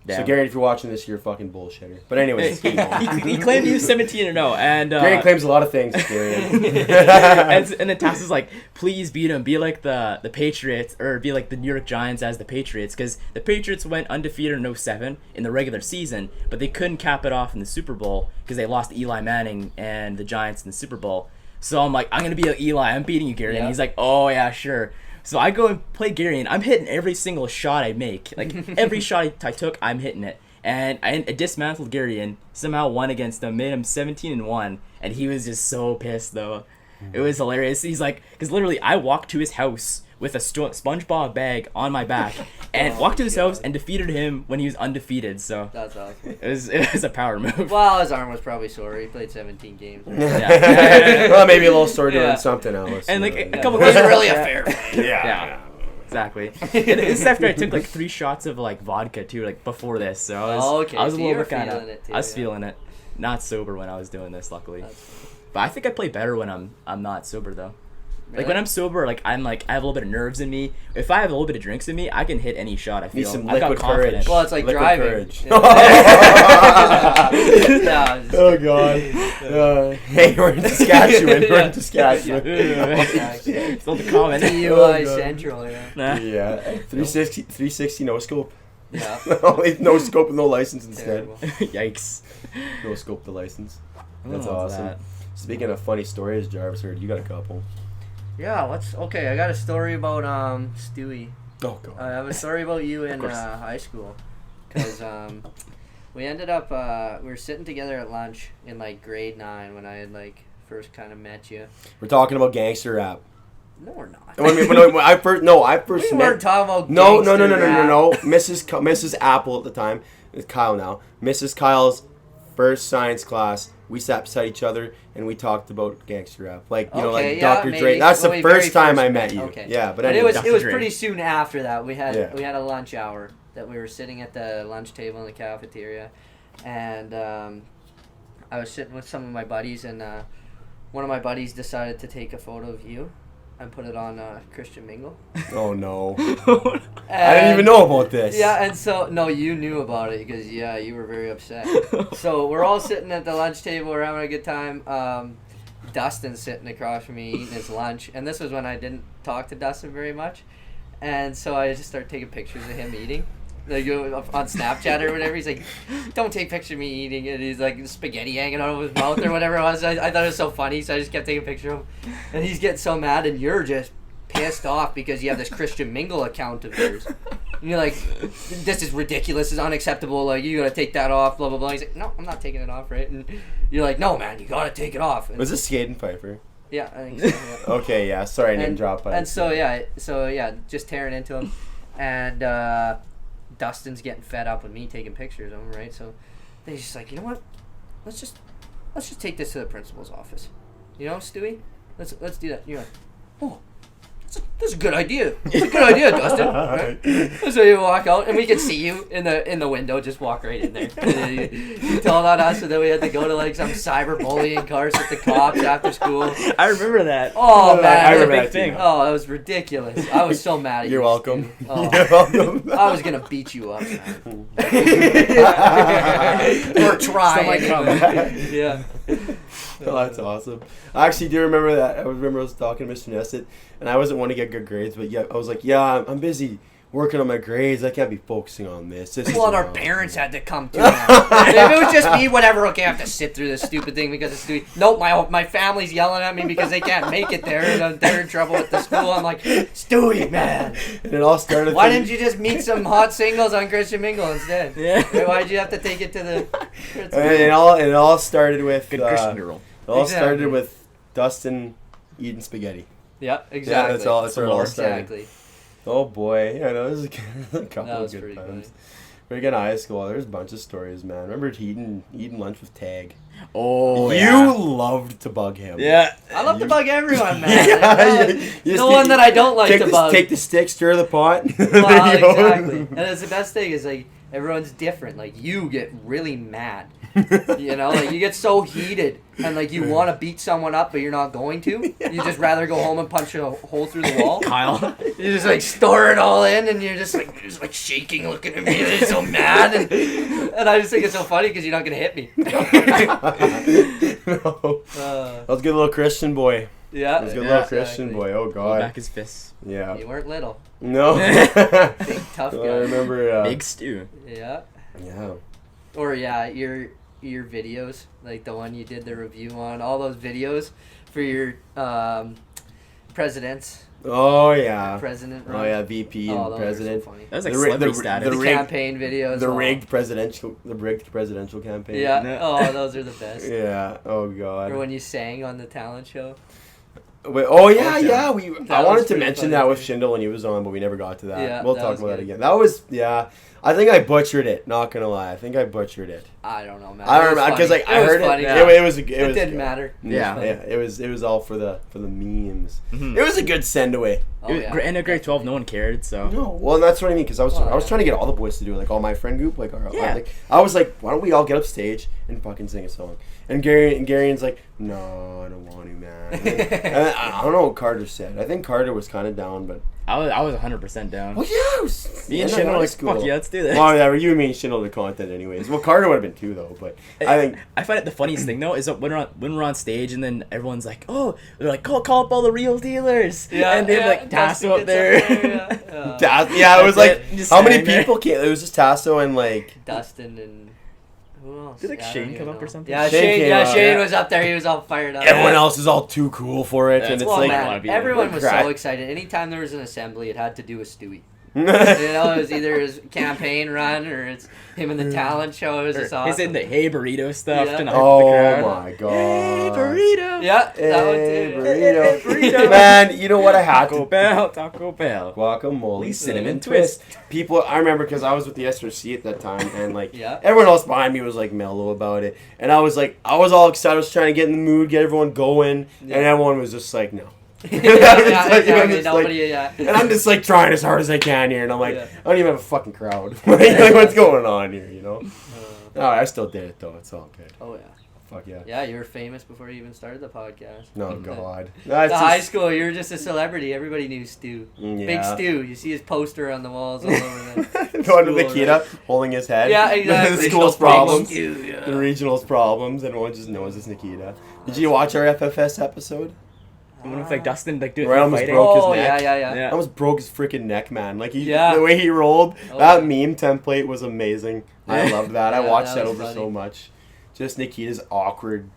So Gary, if you're watching this, you're a fucking bullshitter. But anyways, he claimed he was 17-0, and Gary claims a lot of things. Gary. and then Tass is like, please beat him, be like the Patriots, or be like the New York Giants as the Patriots, because the Patriots went undefeated in 07 in the regular season, but they couldn't cap it off in the Super Bowl because they lost Eli Manning and the Giants in the Super Bowl. So I'm like, I'm gonna be like Eli, I'm beating you, Gary, and he's like, oh yeah, sure. So I go and play Gary, and I'm hitting every single shot I make. Like, every shot I took, I'm hitting it. And I dismantled Gary and somehow won against him, made him 17-1, and he was just so pissed, though. It was hilarious. He's like, because literally, I walked to his house with a SpongeBob bag on my back, and walked to his house and defeated him when he was undefeated. So that's awesome. It was a power move. Well, his arm was probably sore. He played 17 games. Right? Yeah. Well, maybe a little sore doing something else. And like a couple. It wasn't really a fair fight. Yeah. Exactly. This is after I took like 3 shots of like vodka too, like before this. So I was a little bit kind of. I was feeling it. Not sober when I was doing this, luckily. But I think I play better when I'm not sober though. Really? Like when I'm sober, like I have a little bit of nerves in me. If I have a little bit of drinks in me, I can hit any shot. I feel. Need some I've got liquid confidence. courage. Well, it's like liquid driving. Courage. Yeah. Oh god. Hey, we're in Saskatchewan. We're in Saskatchewan. It's not the comment. DUI Central. Yeah. Yeah. 360 no scope. Yeah. No scope with no license instead. Yikes. No scope the license. That's awesome. Speaking of funny stories, Jarvis, heard you got a couple. Yeah, okay, I got a story about Stewie. Oh god. I have a story about you in high school. Because we ended up, we were sitting together at lunch in like grade 9 when I had like first kind of met you. We're talking about gangster rap. No, we're not. I first we met. weren't talking about No. rap. Mrs. Apple at the time, it's Kyle now. Mrs. Kyle's first science class. We sat beside each other and we talked about gangster rap, like like Dr. Dre. That's the first time I met you. Okay. Yeah, but anyway, Dr. it was Dre. pretty soon after that. We had a lunch hour that we were sitting at the lunch table in the cafeteria, and I was sitting with some of my buddies, and one of my buddies decided to take a photo of you and put it on Christian Mingle. Oh no! I didn't even know about this. Yeah, and so no, you knew about it because you were very upset. So we're all sitting at the lunch table, we're having a good time. Dustin's sitting across from me eating his lunch, and this was when I didn't talk to Dustin very much, and so I just started taking pictures of him eating. Like on Snapchat or whatever, he's like, "Don't take pictures of me eating it." He's like spaghetti hanging out of his mouth or whatever it was. I thought it was so funny, so I just kept taking a picture of him. And he's getting so mad, and you're just pissed off because you have this Christian Mingle account of yours. And you're like, "This is ridiculous. This is unacceptable. Like, you gotta take that off." Blah blah blah. He's like, "No, I'm not taking it off, right?" And you're like, "No, man, you gotta take it off." And was this Skaden Pfeiffer? Yeah, I think so. Yeah. Okay, yeah. Sorry, I didn't drop. And so just tearing into him, and Dustin's getting fed up with me taking pictures of him, right? So then he's just like, you know what? Let's just take this to the principal's office. You know, Stewie? Let's do that. You're like, oh, that's a good idea. That's a good idea, Dustin. Right? So you walk out, and we can see you in the window. Just walk right in there. You told on us, and then we had to go to like some cyberbullying course with the cops after school. I remember that. Oh man, I remember that thing. Oh, that was ridiculous. I was so mad at you. You're welcome. Oh. You're welcome. I was gonna beat you up, man. Or try. Yeah. Oh, that's awesome. I actually do remember that. I remember I was talking to Mr. Nesset, and I wasn't one to get good grades, but I was like, I'm busy working on my grades. I can't be focusing on this. Well, our parents had to come too. If it was just me, whatever. Okay, I have to sit through this stupid thing because it's Stewie. Nope, my family's yelling at me because they can't make it there, and they're in trouble with the school. I'm like, Stewie, man. And it all started. Why didn't you just meet some hot singles on Christian Mingle instead? Yeah. Why'd you have to take it to the? And it all started with Good Christian girl. It all started with Dustin eating spaghetti. Yeah, exactly. Yeah, that's where it all started. Exactly. Oh boy, yeah, that was a couple That was of good pretty times. funny. But again, high school, there's a bunch of stories, man. Remember eating lunch with Tag? Oh, You loved to bug him. Yeah. I love to bug everyone, man. You No one that I don't like to bug. Take the stick, stir the pot. Well, exactly. And it's the best thing is like everyone's different. Like you get really mad You know, like you get so heated and like you want to beat someone up, but you're not going to. You just rather go home and punch a hole through the wall. Kyle. You just like store it all in, and you're just like shaking, looking at me, and you're so mad, and I just think it's so funny because you're not gonna hit me. No. That was a good little Christian boy. Yeah, that was a good little Christian boy. Oh God. Back his fists. Yeah. You weren't little. No. Big tough guy. I remember. Big stew. Yeah. Yeah. Or your videos, like the one you did the review on, all those videos for your presidents. Oh yeah. President. Run. Oh yeah, VP and president. So funny. That was like celebrity status. The campaign videos. The rigged presidential campaign. Yeah. No. Oh, those are the best. Yeah. Oh God. Or when you sang on the talent show. Wait, oh yeah, Okay. yeah. I was wanted to pretty mention funny, that with too. Schindel when he was on, but we never got to that. Yeah, we'll that talk was about that good. again. That was I think I butchered it. Not gonna lie, I think I butchered it. I don't know, man. I don't remember because like I heard funny. it. Yeah. It was. It It was didn't good. matter. Yeah. Yeah, it was all for the memes. Mhm. It was a good send away. Oh, yeah. And at grade 12, no one cared, so. No, well that's what I mean because I was Well, trying to get all the boys to do it, like all my friend group, like Yeah. I was like, why don't we all get up stage and fucking sing a song? And Gary's like, no, I don't want to, man. And I don't know what Carter said. I think Carter was kind of down, but I was 100% down. well, yeah, it was Me and yeah, Shin were high like, school. fuck yeah, let's do this. Well, yeah, you and me and Shin the content anyways. Well, Carter would have been too though, but I think I find it the funniest thing though is that when we're on stage and then everyone's like, oh, they're like, call up all the real dealers. And they have like Tasso up there. yeah, it was That's like it. Just how many standing there. people came? It was just Tasso and like Dustin and who else? Did like Yeah, I Shane don't come even up or know. something? Yeah, Shane Shane. came Yeah, up. Shane Yeah. was up there. He was all fired up. everyone else is all too cool for it, That's and it's Well, like I wanna man, be everyone was so Right. excited. Anytime there was an assembly, it had to do with Stewie. You know, it was either his campaign run or it's him in the talent show. It was just He's in awesome. the hey burrito stuff. Yeah. trying to hype the oh crowd. my god, Hey burrito. Yeah, that one Hey, too. burrito. Burrito. Man, you know what I had Taco to Bell, Taco Bell. guacamole Cinnamon cinnamon twist. twist. People, I remember because I was with the SRC at that time, and like Yeah. everyone else behind me was like mellow about it, and I was all excited. I was trying to get in the mood, get everyone going, Yeah. and everyone was just like, no. yeah, Like, I'm exactly. just Nobody, like- yeah. And I'm just like trying as hard as I can here, and I'm like, Yeah. I don't even have a fucking crowd. like, what's going on here, you know? No, I still did it though. It's all good. Oh yeah. Fuck yeah. Yeah, you were famous before you even started the podcast. No God. The That's high just- school, you were just a celebrity. Everybody knew Stu. Yeah. Big Stu. You see his poster on the walls all over the The one with school, Nikita holding his head. Yeah, exactly. the school's Big problems. Stu, yeah. The regional's problems. Everyone just knows it's Nikita. Did you watch our FFS episode? The one with like Dustin like doing Right, the almost fighting. broke his Oh, neck. yeah. Yeah. I almost broke his freaking neck, man. Like Yeah. the way he rolled, Oh, that yeah. meme template was amazing. I loved that. I Yeah, watched that that was over funny. so much. Just Nikita's awkward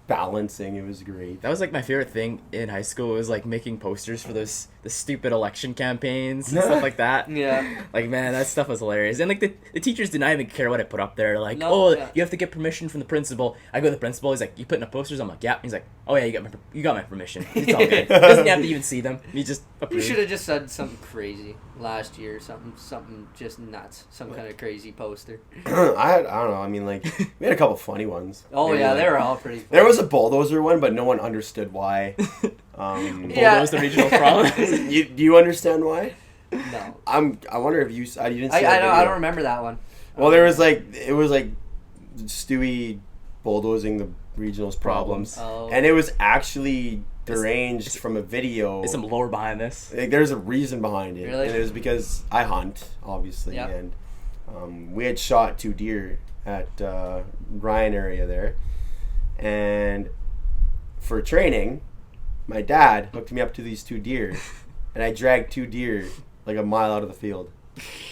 balancing. It was great. That was like my favorite thing in high school was like making posters for the stupid election campaigns and stuff like that. Yeah. Like man, that stuff was hilarious. And like the teachers did not even care what I put up there. Like, No, oh, yeah. you have to get permission from the principal. I go to the principal. He's like, you putting up posters? I'm like, yeah. He's like, oh yeah, you got my permission. It's all good. Doesn't have to even see them. He just You approved. should have just said something crazy last year. Something just nuts. Some kind of crazy poster. I don't know. I mean, like we had a couple funny ones. Oh Maybe, yeah, like- they were all pretty funny. There was a bulldozer one, but no one understood why. Yeah. Bulldoze the regional problems. Do you understand why? No. I wonder if you didn't see I that don't video. remember that one. Well, it was like Stewie bulldozing the regional's problems, Oh. and it was actually deranged from a video. There's some lore behind this. Like, there's a reason behind it, Really? and it was because I hunt, obviously, Yeah. and we had shot 2 deer at Ryan area there, and for training, my dad hooked me up to these 2 deer, and I dragged 2 deer like a mile out of the field.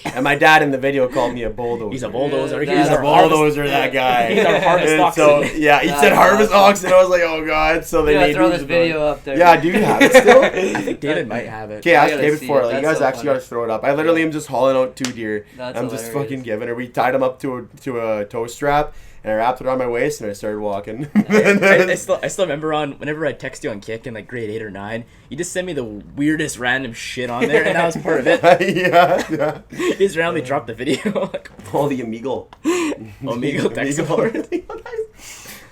And my dad in the video called me a bulldozer. He's a bulldozer. Yeah, He's a our bulldozer, that guy. He's our harvest And oxen. so, yeah, he said That's harvest awesome. oxen. I was like, oh god. So they Yeah, made throw me this video up there. Yeah, do you have it still? I think David might have it. Okay, I ask gotta David see for it. it. Like, you That's guys so actually funny. got to throw it up. I literally am just hauling out 2 deer. That's I'm just hilarious. fucking giving her. We tied them up to a toe strap, and I wrapped it around my waist, and I started walking. I still remember whenever I text you on Kick in like grade 8 or 9, you just send me the weirdest random shit on there, and that was part of it. yeah. You just randomly dropped the video. Like, Oh, the Amigo. Omegle tech support.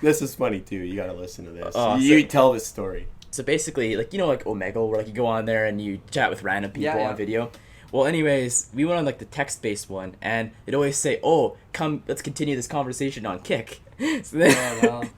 This is funny too. You gotta listen to this. Oh, You so- tell this story. So basically, like, you know, like Omegle, where like you go on there and you chat with random people Yeah, yeah. on video. Well, anyways, we went on like the text-based one, and it'd always say, "Oh, come, let's continue this conversation on Kick." So then,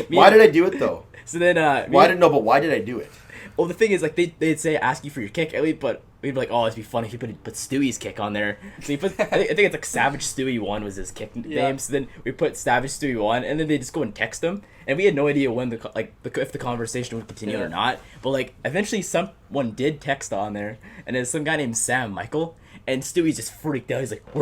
why did I do it though? So then, but why did I do it? Well, the thing is, like, they'd say, ask you for your kick, but we'd be like, oh, it'd be funny if you put Stewie's kick on there. So you put, I think it's like Savage Stewie 1 was his kick name. So then we put Savage Stewie 1, and then they just go and text him. And we had no idea when if the conversation would continue or not. But like, eventually someone did text on there, and there's some guy named Sam Michael. And Stewie's just freaked out. He's like, how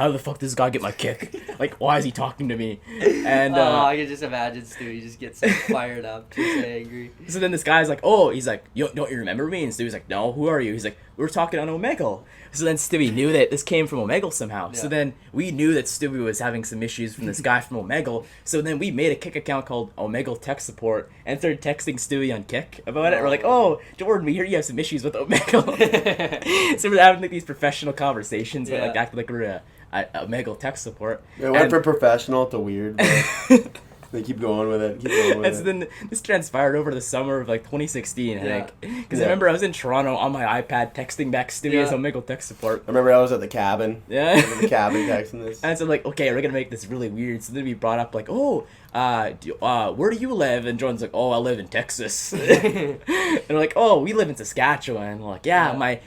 the fuck does this guy get my kick? Like, why is he talking to me? And I can just imagine Stewie just gets so fired up, just angry. So then this guy's like, oh, he's like, don't you remember me? And Stewie's like, no, who are you? He's like, we were talking on Omegle. So then Stewie knew that this came from Omegle somehow. Yeah. So then we knew that Stewie was having some issues from this guy from Omegle. So then we made a Kick account called Omegle Tech Support and started texting Stewie on Kick about it. We're like, oh, Jordan, we hear you have some issues with Omegle. So we're having like these professional conversations, but like acting like we're a Omegle Tech Support. It went from professional to weird. They keep going with it. And so then this transpired over the summer of like 2016, I think. Because I remember I was in Toronto on my iPad texting back Stewie's Omegle Tech Support. I remember I was at the cabin. Yeah. In the cabin texting this. And so like, okay, we're gonna make this really weird. So then we brought up like, oh, where do you live? And Jordan's like, oh, I live in Texas. And we're like, oh, we live in Saskatchewan. And we're like,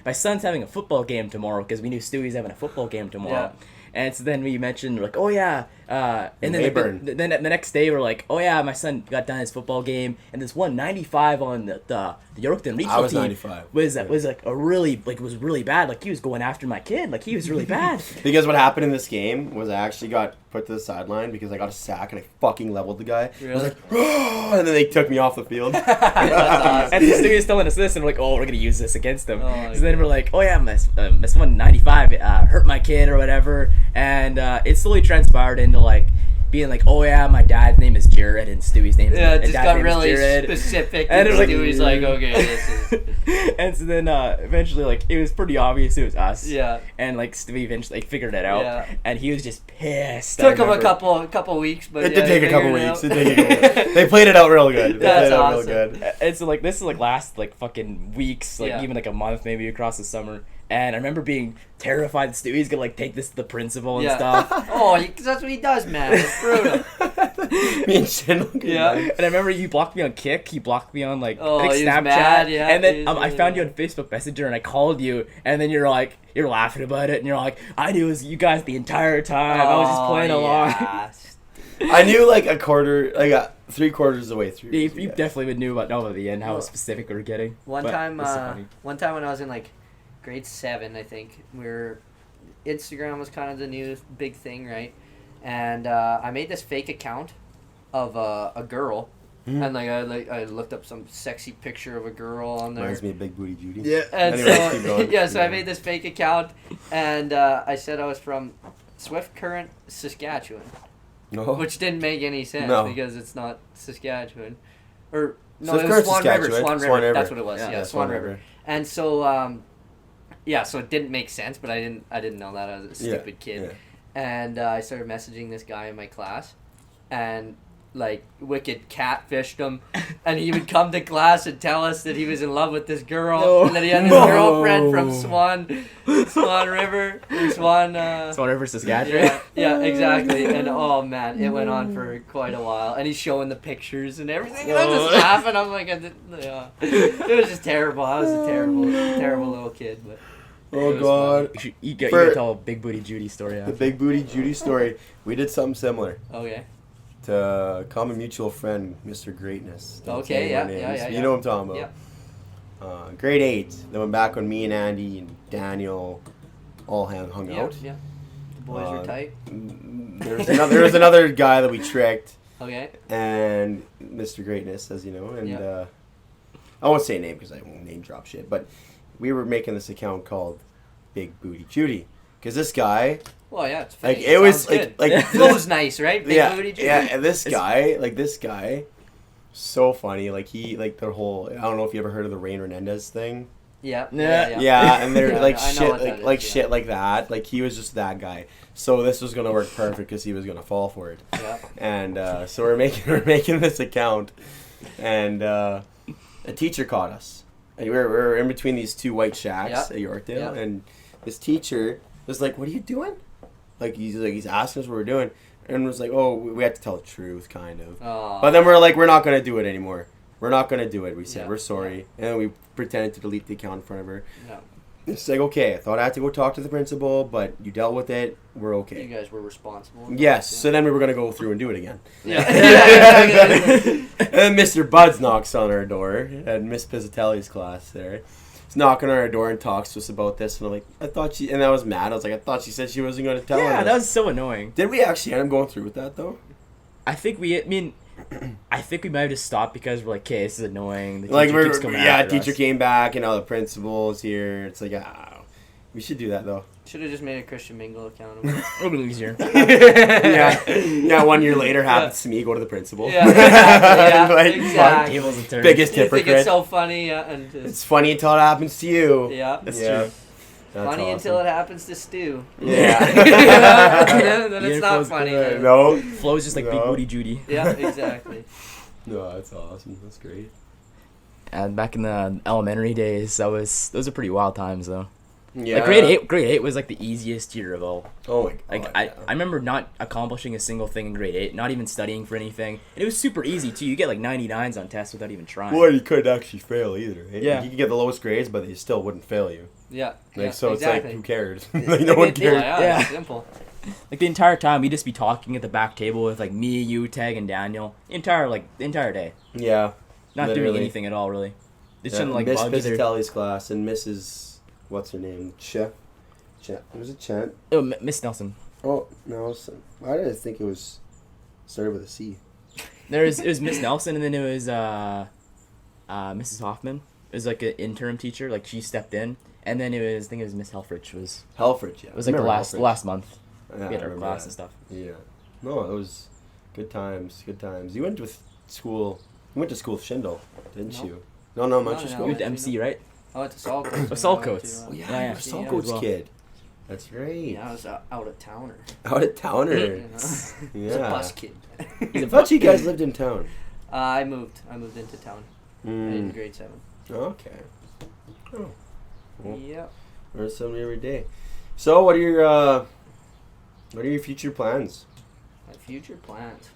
my son's having a football game tomorrow because we knew Stewie's having a football game tomorrow. Yeah. And so then we mentioned, like, oh, yeah. And then the next day, we're like, oh, yeah, my son got done his football game. And this 195 on the Yorkton regional team 95. was like a really, like, was really bad. Like, he was going after my kid. Like, he was really bad. Because what happened in this game was I actually got put to the sideline because I got a sack and I fucking leveled the guy. Really? I was like, oh, and then they took me off the field. That's awesome. And the studio's telling us this, and we're like, oh, we're going to use this against him. So then we're like, oh, yeah, Miss 195 hurt my kid or whatever. And it slowly transpired into, like, being like, oh yeah, my dad's name is Jared and Stewie's name is it just got really specific. And Stewie's like, okay, this is. And so then eventually, like, it was pretty obvious it was us. Yeah. And like Stewie eventually figured it out. Yeah. And he was just pissed. Took him a couple weeks, but it did take a couple weeks. They played it out real good. That's awesome. Real good. And so like this is like last like fucking weeks, like even like a month maybe across the summer. And I remember being terrified that Stewie's gonna like take this to the principal and stuff. Oh, because that's what he does, man. It's brutal. Me and Shin. Yeah. And I remember you blocked me on Kick. He blocked me on like I think Snapchat. Mad, yeah, and then I found you on Facebook Messenger and I called you. And then you're laughing about it and you're like, I knew it was you guys the entire time. I was just playing along. I knew like a quarter, like 3/4 of the way through. Yeah, you definitely knew about the end how specific we were getting. One time when I was in like grade 7, I think, Instagram was kind of the new big thing, right? And I made this fake account of a girl, and like I looked up some sexy picture of a girl on there. Reminds me of Big Booty Judy. Yeah, and anyways, so I made this fake account, and I said I was from Swift Current, Saskatchewan, which didn't make any sense because it's not Saskatchewan, or no, it was Swan River. That's what it was. Yeah, Swan River. And so. Yeah, so it didn't make sense, but I didn't know that. I was a stupid kid. Yeah. And I started messaging this guy in my class, and like wicked catfished him, and he would come to class and tell us that he was in love with this girl, and that he had this girlfriend from Swan River, or Swan River, Saskatchewan. Yeah, exactly. And oh man, it went on for quite a while, and he's showing the pictures and everything, and I'm just laughing. I'm like, it was just terrible. I was a terrible little kid, but. Oh God! You gotta tell a Big Booty Judy story. The Big Booty Judy story. We did something similar. Okay. To a common mutual friend, Mr. Greatness. Okay, yeah. You know what I'm talking about. Yeah. Grade 8. Then went back when me and Andy and Daniel all hung out. Yeah. The boys were tight. There was another guy that we tricked. Okay. And Mr. Greatness, as you know, and I won't say a name because I won't name drop shit, but. We were making this account called Big Booty Judy because this guy. Well, yeah, it's funny. Like it was like it flows nice, right? Big Booty Judy. Yeah, and this guy, so funny. Like the whole. I don't know if you ever heard of the Rain Hernandez thing. Yeah, and they're like shit, shit like that. Like he was just that guy. So this was gonna work perfect because he was gonna fall for it. Yeah. And so we're making this account, and a teacher caught us. we're in between these two white shacks at Yorkdale, Yep. and this teacher was like, "What are you doing?" He's asking us what we're doing, and was like, "Oh, we have to tell the truth, kind of." Aww. But then we're like, "We're not gonna do it anymore. We're not gonna do it." We said, Yeah. "We're sorry," and then we pretended to delete the account in front of her. No. It's like, okay, I thought I had to go talk to the principal, but you dealt with it. We're okay. You guys were responsible. Yes. So then we were gonna go through and do it again. Yeah. And then Mr. Buds knocks on our door at Miss Pizzatelli's class there. He's knocking on our door and talks to us about this, and I'm like, and I was mad. I was like, I thought she said she wasn't going to tell us. Yeah, that was so annoying. Did we actually end up going through with that, though? I think we might have just stopped because we're like, okay, this is annoying. The Like, teacher keeps coming after teacher us. came back, and the principal's here. It's like, we should do that, though. Should have just made a Christian Mingle account. A little easier. yeah, 1 year later happens to me, go to the principal. Yeah, exactly. Like, Exactly. Tables and turns. Biggest You think hypocrite. it's so funny, and just, It's funny until it happens to you. yeah. That's Yeah. true. That's Funny awesome. until it happens to Stu. Yeah. then it's not Uniforms funny. good. Then. No. Flo's just like Big No. Booty Judy. Yeah, exactly. No, that's awesome. That's great. And back in the elementary days, those are pretty wild times though. Yeah. Like grade 8 was like the easiest year of all. Oh my god. Like I remember not accomplishing a single thing in grade 8, not even studying for anything. And it was super easy too. You get like 99s on tests without even trying. Well, you couldn't actually fail either. Right? Yeah. Like, you could get the lowest grades, but they still wouldn't fail you. Yeah. Like, yeah, so exactly. it's like, who cares? Like, no one cares. Yeah, Yeah. it's simple. Like the entire time we'd just be talking at the back table with like me, you, Tag, and Daniel. The entire day. Yeah. Not Literally. doing anything at all really. It Yeah, shouldn't like Miss bug either. Pizzatelli's class and Mrs. What's her name? Was it Chant? Oh, Miss Nelson. Oh no! Why did I think it was started with a C? It was Miss Nelson, and then it was Mrs. Hoffman. It was like an interim teacher. Like she stepped in, and then I think it was Miss Helfrich was. Helfrich, yeah. It was like the last month. Yeah, We had I our remember class that. and stuff. Yeah. No, it was good times. Good times. You went with school. You went to school with Schindel, didn't No. you? No, Muncher no. You School. went to MC, right? I went to Saltcoats. Oh, Saltcoats. Oh yeah, Yeah, you're a yeah. Saltcoats as well. kid. That's right. Yeah, I was out of towner. Out of towner. You know? Yeah. I was a bus kid. I thought you guys lived in town. I moved into town in grade 7. Okay. Oh. Well, Yep. learn something every day. So, what are your future plans? My future plans.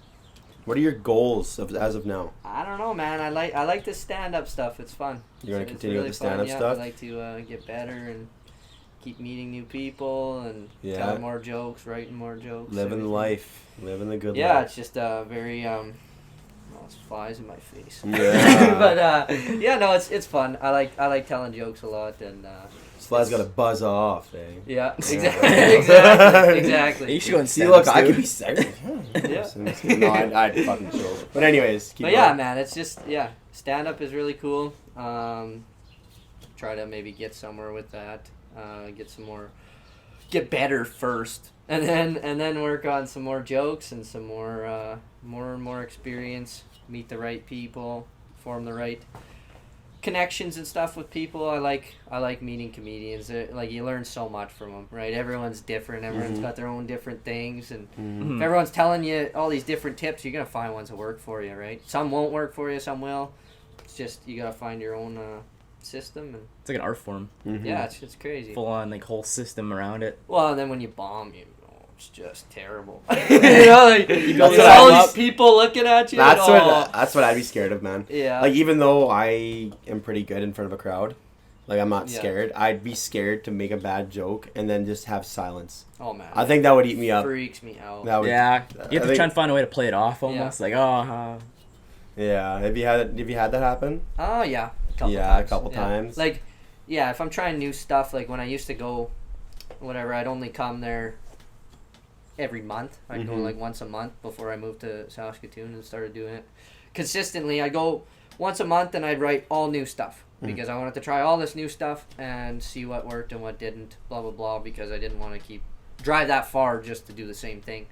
What are your goals as of now? I don't know, man. I like the stand-up stuff. It's fun. You're gonna It's continue with the fun. stand-up Yeah, stuff? I like to get better and keep meeting new people and Yeah. telling more jokes, writing more jokes. Living the everything. life, living the good Yeah, life. it's just very well, it's flies in my face. Yeah. But yeah, no, it's fun. I like telling jokes a lot, and Sly's got to buzz off, eh? yeah, Yeah. exactly. You should go and See, stand look, up, I Stu. could be sick. Yeah. No, I'd fucking chill. But anyways, keep But yeah, on. man, it's just stand up is really cool. Try to maybe get somewhere with that. Get better first, and then work on some more jokes and some more experience. Meet the right people, form the right connections and stuff with people. I like meeting comedians. Like, you learn so much from them, right? Everyone's different. Everyone's got their own different things, and if everyone's telling you all these different tips, you're gonna find ones that work for you, right? Some won't work for you, some will. It's just you gotta find your own system, and It's like an art form. yeah, it's crazy. Full on like whole system around it. Well, and then when you bomb, it's just terrible. You know, like, you build got all yourself these people looking at you. That's and, that's what I'd be scared of, man. Yeah. Like, even though I am pretty good in front of a crowd, like, I'm not Yeah. scared. I'd be scared to make a bad joke and then just have silence. Oh man. I think that would eat me up. freaks me out. That would, Yeah, I you have to think- try and find a way to play it off almost. Like, Yeah. Have you had that happen? Oh yeah. A couple times. Like, yeah, if I'm trying new stuff, like when I used to go, whatever, I'd only come there every month. I'd go like once a month before I moved to Saskatoon and started doing it consistently. I'd go once a month and I'd write all new stuff because I wanted to try all this new stuff and see what worked and what didn't, blah, blah, blah, because I didn't want to drive that far just to do the same thing.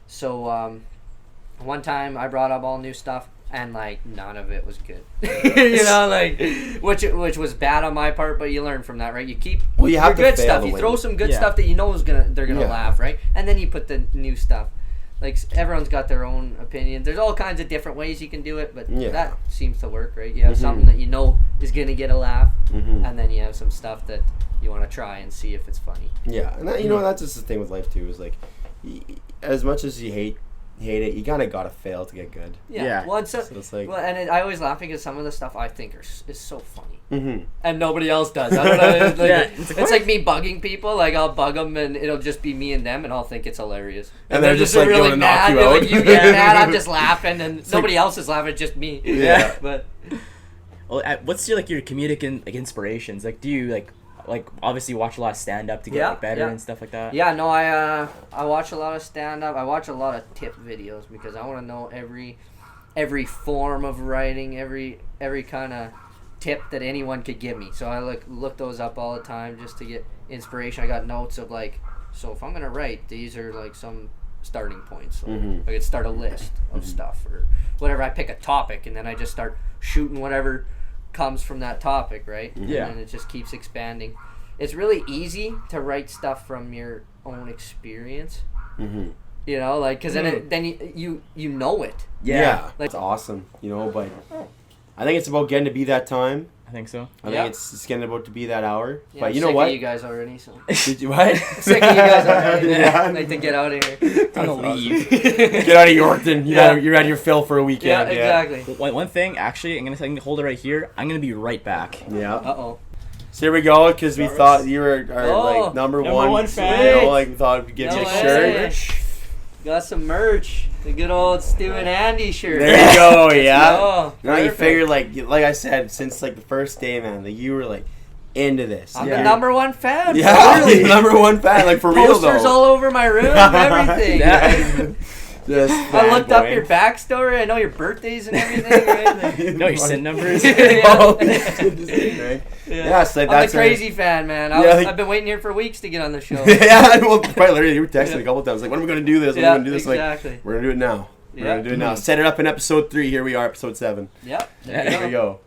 So, one time I brought up all new stuff, and like none of it was good. You know, like which was bad on my part, but you learn from that, right? You keep Well, you have your to good fail stuff. to You win. throw some good Yeah. stuff that you know they're gonna Yeah. laugh, right? And then you put the new stuff. like everyone's got their own opinions. There's all kinds of different ways you can do it, but Yeah. that seems to work, right? You have something that you know is gonna get a laugh, and then you have some stuff that you want to try and see if it's funny. Yeah, and that, you know, that's just the thing with life too. Is like, as much as you hate it, you kind of gotta fail to get good. Yeah. Well, So it's like, I always laugh because some of the stuff I think is so funny, mm-hmm. and nobody else does. I don't know. Like, Yeah, it's like me bugging people. Like I'll bug them, and it'll just be me and them, and I'll think it's hilarious. And they're just like, going to knock you They're out. like, you get mad. I'm just laughing, and nobody else is laughing. Just me. Yeah. But Well, what's your comedic inspirations? Like, do you like obviously watch a lot of stand up to get like, better and stuff like that? yeah, no, I watch a lot of stand up. I watch a lot of tip videos because I want to know every form of writing, every kind of tip that anyone could give me. So I look those up all the time just to get inspiration. I got notes of like, so if I'm gonna write, these are like some starting points. So I could start a list of stuff or whatever. I pick a topic and then I just start shooting whatever comes from that topic, right? Yeah. And it just keeps expanding. It's really easy to write stuff from your own experience. Mm-hmm. You know, like, because then you know it. Yeah, Like- that's awesome. You know, but I think it's about getting to be that time. I think so. I think it's getting about to be that hour. Yeah, but I'm you know sick what? of you guys already, so. Did you what? Sick of you guys already. Yeah. I'd like to get out of here. I'm gonna leave. Get out of Yorkton. You're out of your fill for a weekend. Yeah, exactly. One thing, actually, I'm gonna hold it right here. I'm gonna be right back. Yeah. Uh-oh. So here we go, because we Jarvis. thought you were our Oh, like number number one one fan. You know, like we thought we'd give No you a way. shirt. Got some merch. The good old Stu and Andy shirt. There you go. Yeah. Oh, Now you perfect. figure like I said, since like the first day, man, that you were like into this. I'm Yeah. the number one fan. Yeah, Really. number one fan, like for real Posters though. all over my room, everything. Yeah. Just I looked up fanboy. your backstory. I know your birthdays and everything. Right? No, your SIN numbers. Oh, Yeah. right? Yeah, so I'm that's the crazy fan, man. I've been waiting here for weeks to get on the show. Yeah, well, probably literally you were texting a couple times like, when are we gonna do this? When are we gonna do this? exactly. Like, we're gonna do it now. We're Yeah. gonna do it now. Set it up in episode 3. Here we are, episode 7. Yep. There we go.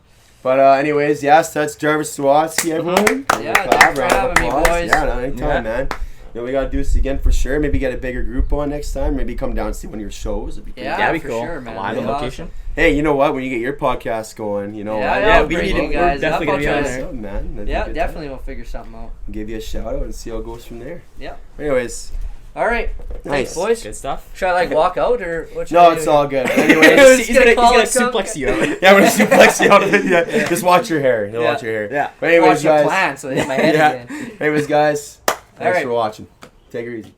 But anyways, yes, that's Jarvis Swatsky, everyone. Yeah, Clap, thanks for round of having me, applause. boys. Yeah, no, anytime, Yeah. man. You know, we gotta do this again for sure. Maybe get a bigger group on next time. Maybe come down and see one of your shows. It'd be pretty Yeah, cool. That'd be for cool. sure, man. Live on Yeah. location. Hey, you know what? When you get your podcast going, you know, Yeah, I- yeah, we bring need you to- we're guys definitely up. gonna be I'll on try there. to- man. That'd be Yeah, a good definitely time. we'll figure something out. Give you a shout out and see how it goes from there. Yeah. Anyways, All right. nice. Thanks, boys. Good stuff. Should I like walk out or what? Should No, I it's do? all good. He's Anyways, He's gonna gonna call it cook. suplex you out. yeah, I'm gonna suplex you out of it. Yeah. Just watch your hair. You'll Yeah. watch your hair. Yeah. But anyways, Watch the guys. plan so I hit my head Yeah. again. Anyways, guys. Thanks right. for watching. Take it easy.